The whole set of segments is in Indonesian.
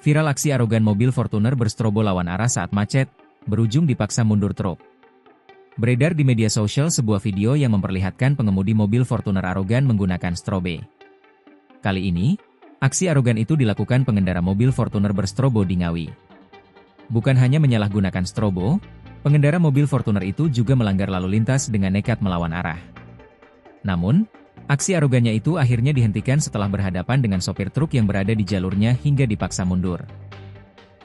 Viral aksi arogan mobil Fortuner berstrobo lawan arah saat macet, berujung dipaksa mundur truk. Beredar di media sosial sebuah video yang memperlihatkan pengemudi mobil Fortuner arogan menggunakan strobe. Kali ini, aksi arogan itu dilakukan pengendara mobil Fortuner berstrobo di Ngawi. Bukan hanya menyalahgunakan strobo, pengendara mobil Fortuner itu juga melanggar lalu lintas dengan nekat melawan arah. Namun, aksi arogannya itu akhirnya dihentikan setelah berhadapan dengan sopir truk yang berada di jalurnya hingga dipaksa mundur.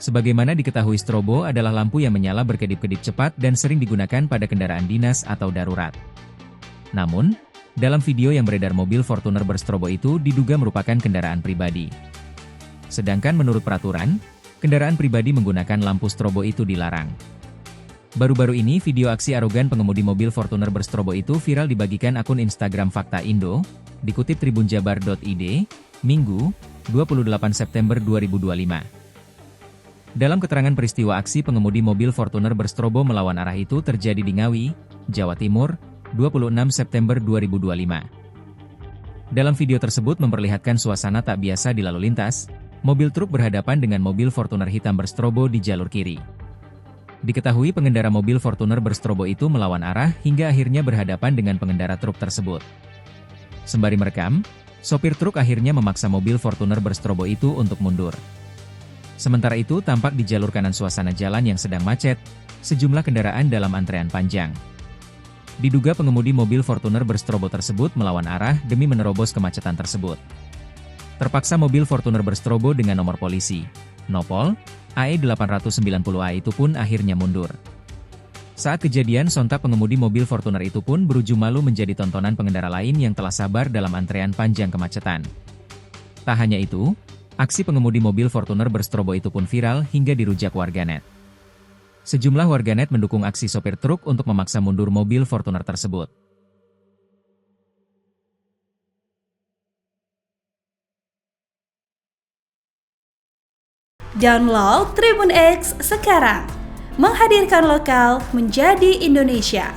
Sebagaimana diketahui, strobo adalah lampu yang menyala berkedip-kedip cepat dan sering digunakan pada kendaraan dinas atau darurat. Namun, dalam video yang beredar, mobil Fortuner berstrobo itu diduga merupakan kendaraan pribadi. Sedangkan menurut peraturan, kendaraan pribadi menggunakan lampu strobo itu dilarang. Baru-baru ini video aksi arogan pengemudi mobil Fortuner berstrobo itu viral dibagikan akun Instagram Fakta Indo, dikutip tribunjabar.id, Minggu, 28 September 2025. Dalam keterangan, peristiwa aksi pengemudi mobil Fortuner berstrobo melawan arah itu terjadi di Ngawi, Jawa Timur, 26 September 2025. Dalam video tersebut memperlihatkan suasana tak biasa di lalu lintas, mobil truk berhadapan dengan mobil Fortuner hitam berstrobo di jalur kiri. Diketahui pengendara mobil Fortuner berstrobo itu melawan arah hingga akhirnya berhadapan dengan pengendara truk tersebut. Sembari merekam, sopir truk akhirnya memaksa mobil Fortuner berstrobo itu untuk mundur. Sementara itu, tampak di jalur kanan suasana jalan yang sedang macet, sejumlah kendaraan dalam antrean panjang. Diduga pengemudi mobil Fortuner berstrobo tersebut melawan arah demi menerobos kemacetan tersebut. Terpaksa mobil Fortuner berstrobo dengan nomor polisi, Nopol, AE 890A itu pun akhirnya mundur. Saat kejadian, sontak pengemudi mobil Fortuner itu pun berujung malu menjadi tontonan pengendara lain yang telah sabar dalam antrean panjang kemacetan. Tak hanya itu, aksi pengemudi mobil Fortuner berstrobo itu pun viral hingga dirujak warganet. Sejumlah warganet mendukung aksi sopir truk untuk memaksa mundur mobil Fortuner tersebut. Download Tribun X sekarang, menghadirkan lokal menjadi Indonesia.